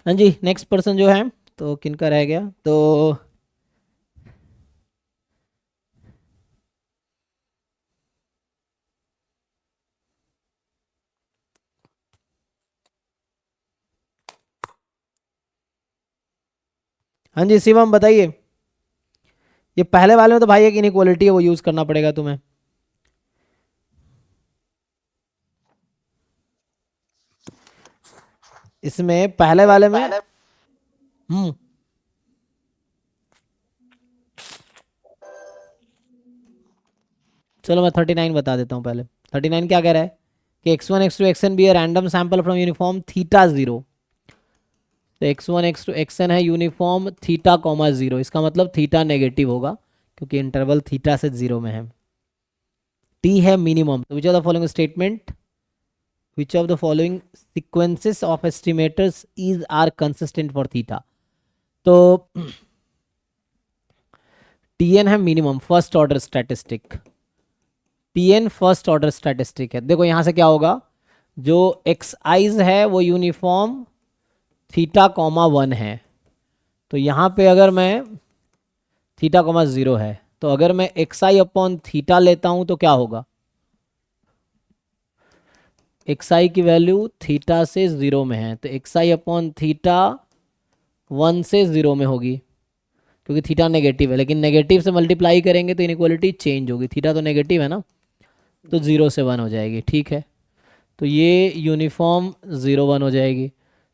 हाँ जी, next person जो है, तो किनका रह गया, तो हाँ जी शिवम बताइए। ये पहले वाले में तो भाई एक इनइक्वालिटी है, वो यूज़ करना पड़ेगा तुम्हें। इसमें पहले वाले में हम्म चलो मैं 39 बता देता हूँ पहले। 39 क्या कह रहा है कि x1 x2 xn be a random sample from uniform theta zero. तो x1 x2 xn है यूनिफॉर्म थीटा कॉमा जीरो, इसका मतलब थीटा नेगेटिव होगा क्योंकि इंटरवल थीटा से जीरो में है। टी है मिनिमम, तो which of the following statement, which of the following sequences of estimators is are consistent for theta. तो टीएन है minimum first order statistic, TN first order statistic है। देखो यहां से क्या होगा, जो एक्स आईज है वो यूनिफॉर्म थीटा कॉमा वन है। तो यहाँ पे अगर मैं थीटा कॉमा जीरो है, तो अगर मैं एक्स आई अपॉन थीटा लेता हूं तो क्या होगा, एक्स आई की वैल्यू थीटा से जीरो में है, तो एक्स आई अपॉन थीटा वन से जीरो में होगी क्योंकि थीटा नेगेटिव है। लेकिन नेगेटिव से मल्टीप्लाई करेंगे तो इनइक्वालिटी चेंज होगी, थीटा तो नेगेटिव है ना, तो जीरो से वन हो जाएगी। ठीक है, तो ये यूनिफॉर्म जीरो वन हो जाएगी।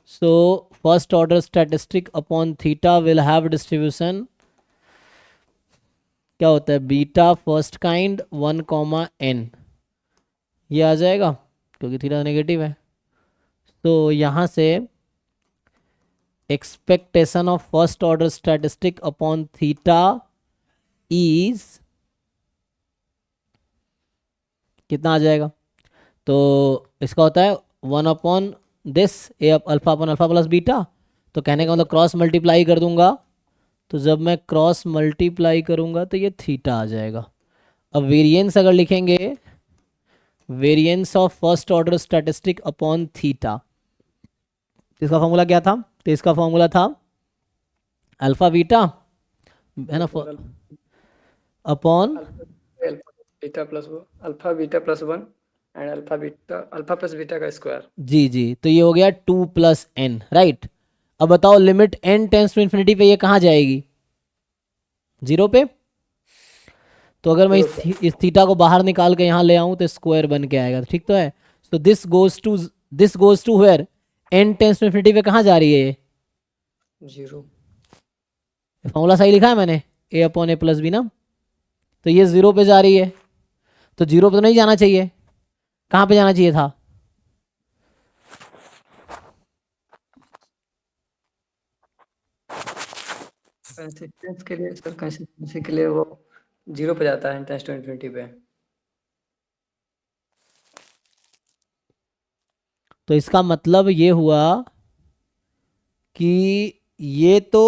So first order statistic upon theta will have distribution क्या होता है, beta first kind one comma N, ये आ जाएगा क्योंकि थीटा नेगेटिव है। तो यहाँ से expectation of first order statistic upon theta is कितना आ जाएगा, तो इसका होता है one upon this A alpha upon alpha plus beta. तो कहने का मतलब क्रॉस मल्टीप्लाई कर दूंगा, तो जब मैं क्रॉस मल्टीप्लाई करूंगा तो ये थीटा आ जाएगा। अब वेरिएंस अगर लिखेंगे, variance of first order statistic upon theta, इसका फॉर्मूला क्या था, तो इसका फॉर्मूला था अल्फा बीटा है ना अपॉन, अल्फा बीटा प्लस वो alpha beta plus one and alpha plus beta का स्क्वायर। जी जी, तो ये हो गया टू प्लस एन, राइट। अब बताओ limit N tends to infinity पे ये कहाँ जाएगी, जीरो पे। तो अगर मैं जीरो पे। इस थीटा को बाहर निकाल के यहाँ ले आऊँ तो स्क्वायर बन के आएगा, ठीक तो है। तो this goes to where, N tends to infinity पे कहाँ जा रही है ये, जीरो। फॉर्मूला सही लिखा है मैंने, ए अपॉन ए प्लस बी ना। तो ये जीरो पे जा रही है, तो जीरो पे तो नहीं जाना चाहिए, कहाँ पे जाना चाहिए था, कंसिस्टेंस के लिए सर, कंसिस्टेंसी के लिए वो जीरो पे जाता है, टेंस टू इन्फिनिटी पे। तो इसका मतलब ये हुआ कि ये तो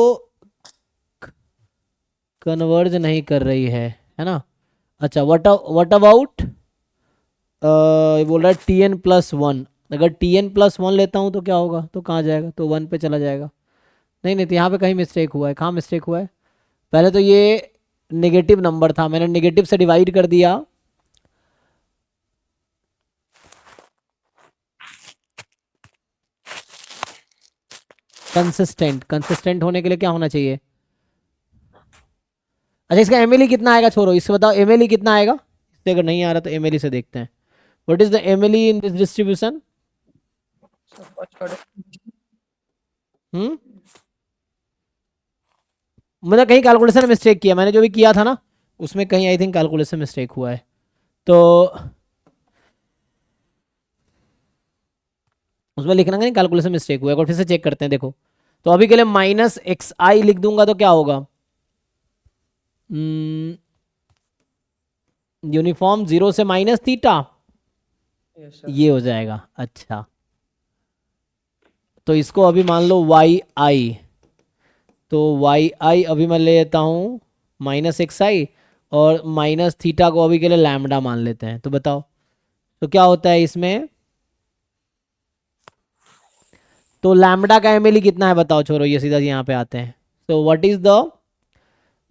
कन्वर्ज नहीं कर रही है ना। अच्छा व्हाट अबाउट बोल रहा है टी एन प्लस वन, अगर टी एन प्लस वन लेता हूँ तो क्या होगा, तो कहाँ जाएगा, तो वन पे चला जाएगा। नहीं नहीं, तो यहाँ पे कहीं मिस्टेक हुआ है, कहाँ मिस्टेक हुआ है, पहले तो ये नेगेटिव नंबर था, मैंने नेगेटिव से डिवाइड कर दिया, कंसिस्टेंट, कंसिस्टेंट होने के लिए क्या होना चाहिए। अच्छा इसका एमएलई कितना आएगा, छोड़ो इससे बताओ एमएलई कितना आएगा, इससे अगर नहीं आ रहा तो एमएलई से देखते हैं। What is the MLE in this distribution. First order. Hmm मतलब कहीं कैलकुलेशन मिस्टेक किया मैंने, जो भी किया था ना उसमें कहीं आई थिंक कैलकुलेशन मिस्टेक हुआ है। तो उसमें लिखना कहीं कैलकुलेशन मिस्टेक हुआ है, और फिर से चेक करते हैं देखो। तो अभी के लिए माइनस एक्स आई लिख दूंगा तो क्या होगा, यूनिफॉर्म जीरो से माइनस थीटा, यस सर। ये हो जाएगा। अच्छा तो इसको अभी मान लो वाई आई, तो वाई आई अभी मैं ले लेता हूँ माइनस एक्स आई, और माइनस थीटा को अभी के लिए लैम्डा मान लेते हैं। तो बताओ तो क्या होता है इसमें, तो लैम्बडा का एमएलई कितना है बताओ, छोड़ो ये सीधा यहाँ पे आते हैं। तो व्हाट इज द,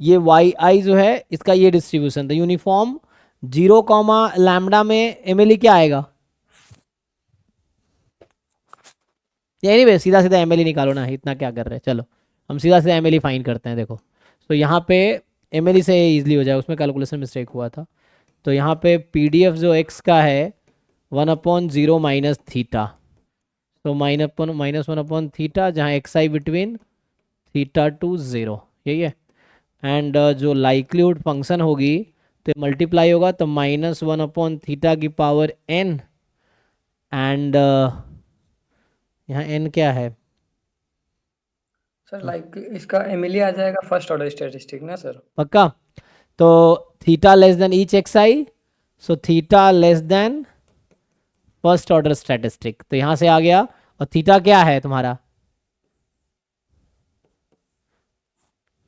ये वाई आई जो है इसका ये डिस्ट्रीब्यूशन था यूनिफॉर्म 0 कॉमा लैम्बडा में एमएलई क्या आएगा, एनीवे सीधा सीधा एमएलई निकालो ना, इतना क्या कर रहे हैं, चलो हम सीधा सीधा एमएलई फाइंड करते हैं। देखो तो यहाँ पे एमएलई से इजीली हो जाएगा, उसमें कैलकुलेशन मिस्टेक हुआ था। तो यहाँ पे पीडीएफ जो एक्स का है 1/0 माइनस थीटा, तो -1/थीटा, जहाँ एक्स आई बिटवीन थीटा टू 0, यही है। एंड जो लाइक्लीहुड फंक्शन होगी तो मल्टीप्लाई होगा, तो -1/थीटा की पावर n, एंड यहाँ n क्या है, सर लाइक इसका एमएलई आ जाएगा फर्स्ट ऑर्डर स्टैटिस्टिक ना सर। पक्का। तो theta less than each x i, so theta less than first order statistic, तो यहां से आ गया। और थीटा क्या है तुम्हारा,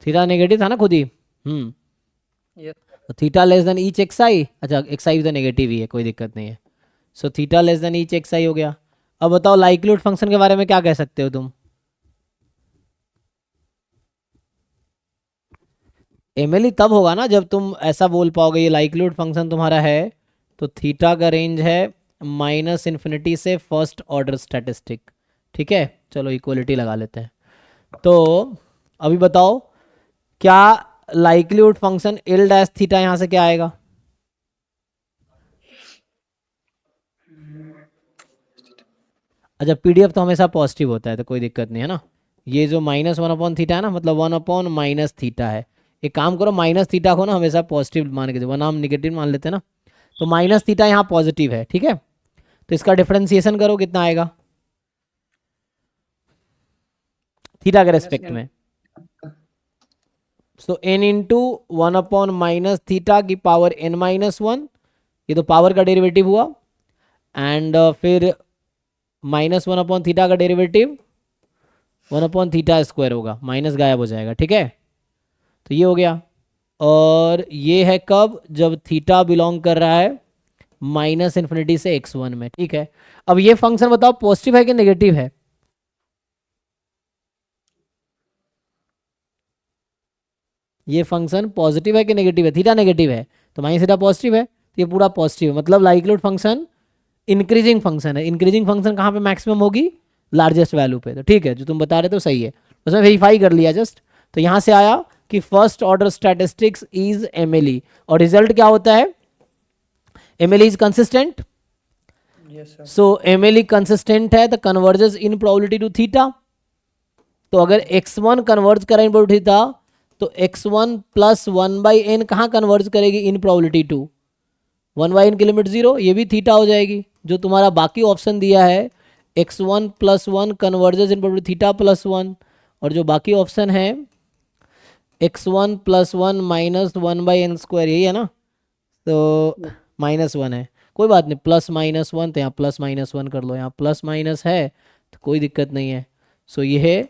थीटा नेगेटिव था ना खुद ही। यस तो theta less than each x i, अच्छा एक्स आई भी तो नेगेटिव ही है, कोई दिक्कत नहीं है। So theta less than each x i हो गया। अब बताओ लाइक्लीहुड फंक्शन के बारे में क्या कह सकते हो तुम, एमएलई तब होगा ना जब तुम ऐसा बोल पाओगे ये लाइक्लीहुड फंक्शन तुम्हारा है, तो थीटा का रेंज है -∞ से फर्स्ट ऑर्डर स्टैटिस्टिक, ठीक है। चलो इक्वलिटी लगा लेते हैं। तो अभी बताओ क्या likelihood function L dash theta यहाँ से क्या आएगा, अच्छा पीडीएफ तो हमेशा पॉजिटिव होता है तो कोई दिक्कत नहीं है ना। ये जो -1/थीटा है ना, मतलब 1/-थीटा है। एक काम करो माइनस थीटा को ना हमेशा पॉजिटिव मान के दो, वरना हम निगेटिव मान लेते हैं ना। तो माइनस थीटा यहाँ पॉजिटिव है, ठीक है। तो इसका डिफरेंशिएशन करो कितना आएगा थीटा के रेस्पेक्ट में, सो n इंटू 1/-थीटा की पावर n-1, ये तो पावर का डेरिवेटिव हुआ। एंड फिर -1/थीटा का डेरिवेटिव 1/थीटा स्क्वायर होगा, माइनस गायब हो जाएगा, ठीक है। तो ये हो गया। और ये है कब, जब थीटा बिलोंग कर रहा है -∞ से x1 में, ठीक है। अब ये फंक्शन बताओ पॉजिटिव है कि नेगेटिव है, ये फंक्शन पॉजिटिव है कि नेगेटिव है, थीटा नेगेटिव है तो माइनस थीटा पॉजिटिव है, तो ये पूरा पॉजिटिव है, मतलब लाइक्लीहुड फंक्शन इंक्रीजिंग फंक्शन है। इंक्रीजिंग फंक्शन कहाँ पे मैक्सिमम होगी, लार्जेस्ट वैल्यू पे, तो ठीक है जो तुम बता रहे थे सही है, उसमें वेरीफाई कर लिया जस्ट। तो यहाँ से आया कि first order statistics is MLE, और रिजल्ट क्या होता है, MLE is consistent. Yes sir. So MLE consistent है, the converges in probability to theta. तो अगर x1 कन्वर्ज करें इन प्रोबेबिलिटी थीटा, तो x1 प्लस 1/n कहाँ कन्वर्ज करेगी, इन प्रोबेबिलिटी टू 1/n की लिमिट 0, ये भी थीटा हो जाएगी। जो तुम्हारा बाकी ऑप्शन दिया है x1 + 1 converges in probability theta plus 1, और जो बाकी ऑप्शन है x1 + 1 माइनस 1/n², यही है ना। तो -1 है, कोई बात नहीं, +-1, तो यहाँ +-1 कर लो, यहाँ प्लस माइनस है तो कोई दिक्कत नहीं है। सो ये है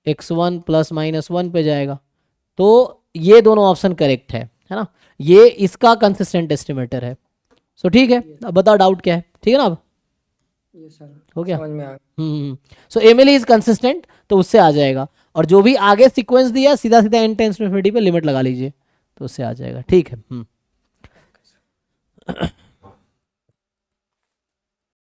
x1 + -1 पे जाएगा। तो ये दोनों ऑप्शन करेक्ट है ना, ये इसका कंसिस्टेंट एस्टिमेटर है। सो ठीक है, अब बताओ डाउट क्या है, ठीक है ना। अब यस सर हो गया। समझ में आ गया। सो एमएलई इज कंसिस्टेंट, तो उससे आ जाएगा। और जो भी आगे सीक्वेंस दिया सीधा सीधा n टेंस टू इन्फिनिटी पे लिमिट लगा लीजिए, तो उससे आ जाएगा, ठीक है।